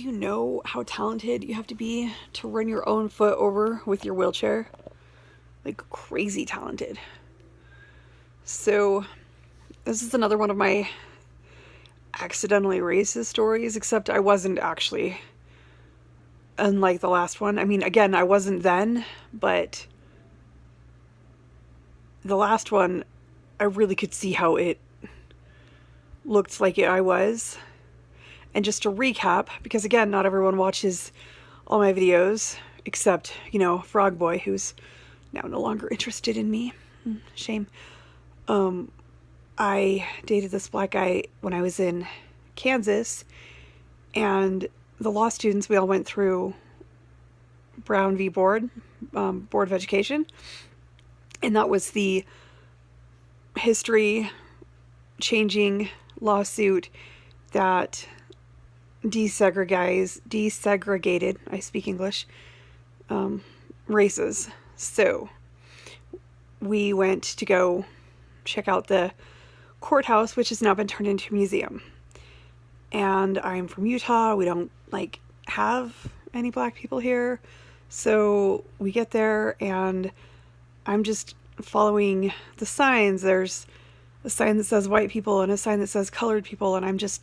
do you know how talented you have to be to run your own foot over with your wheelchair? Like, crazy talented. So, this is another one of my accidentally racist stories, except I wasn't actually. Unlike the last one. I mean, again, I wasn't then, but the last one, I really could see how it looked like I was. And just to recap, because again, not everyone watches all my videos, except, Frog Boy, who's now no longer interested in me. Shame. I dated this black guy when I was in Kansas, and the law students, we all went through Brown v. Board, Board of Education, and that was the history-changing lawsuit that desegregated, I speak English, races. So we went to go check out the courthouse, which has now been turned into a museum. And I'm from Utah. We don't have any black people here. So we get there and I'm just following the signs. There's a sign that says white people and a sign that says colored people, and I'm just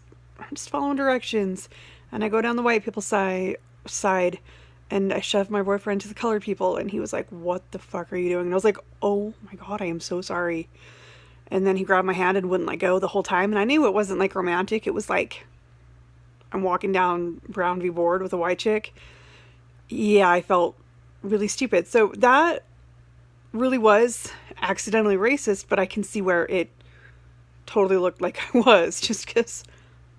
following directions. And I go down the white people's side and I shove my boyfriend to the colored people, and he was like, "What the fuck are you doing?" And I was like, "Oh my God, I am so sorry." And then he grabbed my hand and wouldn't let go the whole time. And I knew it wasn't romantic. It was I'm walking down Brown v. Board with a white chick. Yeah, I felt really stupid. So that really was accidentally racist, but I can see where it totally looked like I was, just because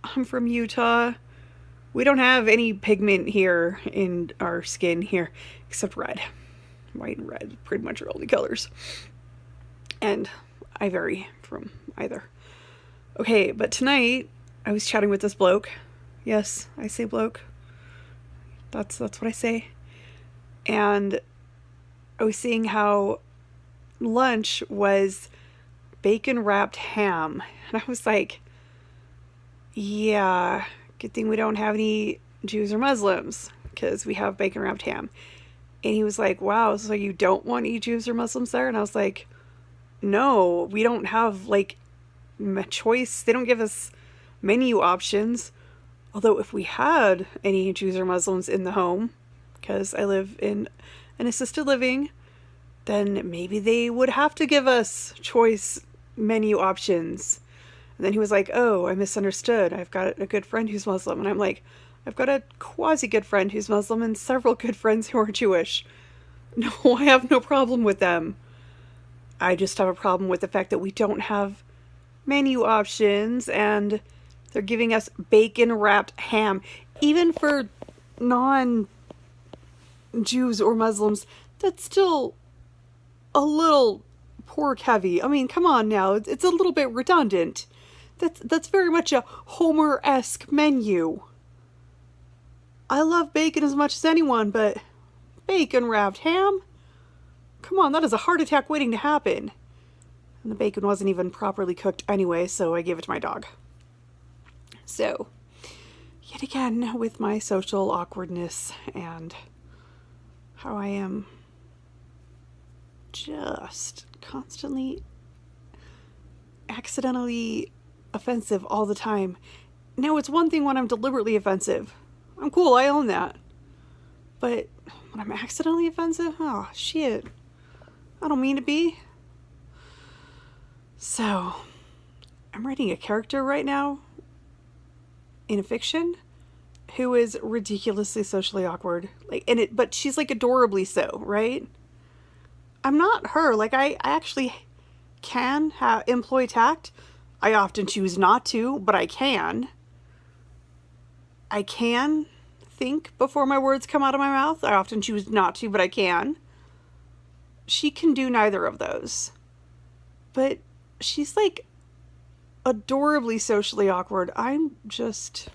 I'm from Utah. We don't have any pigment here in our skin here, except red. White and red pretty much are only colors. And I vary from either. Okay, but tonight I was chatting with this bloke. Yes, I say bloke. That's what I say. And I was seeing how lunch was bacon wrapped ham. And I was like, yeah, good thing we don't have any Jews or Muslims, because we have bacon wrapped ham. And he was like, wow, so you don't want any Jews or Muslims there? And I was like, no, we don't have a choice. They don't give us menu options. Although if we had any Jews or Muslims in the home, because I live in an assisted living, then maybe they would have to give us choice menu options. And then he was like, oh, I misunderstood. I've got a good friend who's Muslim. And I'm like, I've got a quasi-good friend who's Muslim and several good friends who are Jewish. No, I have no problem with them. I just have a problem with the fact that we don't have menu options and they're giving us bacon wrapped ham. Even for non-Jews or Muslims, that's still a little pork heavy. I mean, come on now. It's a little bit redundant. That's very much a Homer-esque menu. I love bacon as much as anyone, but bacon wrapped ham? Come on, that is a heart attack waiting to happen. And the bacon wasn't even properly cooked anyway, so I gave it to my dog. So, yet again, with my social awkwardness and how I am just constantly accidentally offensive all the time. Now, it's one thing when I'm deliberately offensive. I'm cool, I own that. But when I'm accidentally offensive, oh, shit. I don't mean to be. So, I'm writing a character right now in a fiction who is ridiculously socially awkward. But she's adorably so, right? I'm not her. I actually can employ tact. I often choose not to, but I can. I can think before my words come out of my mouth. I often choose not to, but I can. She can do neither of those. But she's adorably socially awkward. I'm just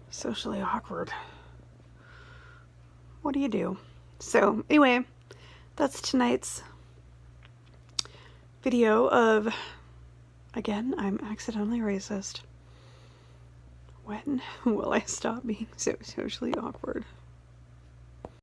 socially awkward. What do you do? So, anyway, that's tonight's video of, again, I'm accidentally racist. When will I stop being so socially awkward?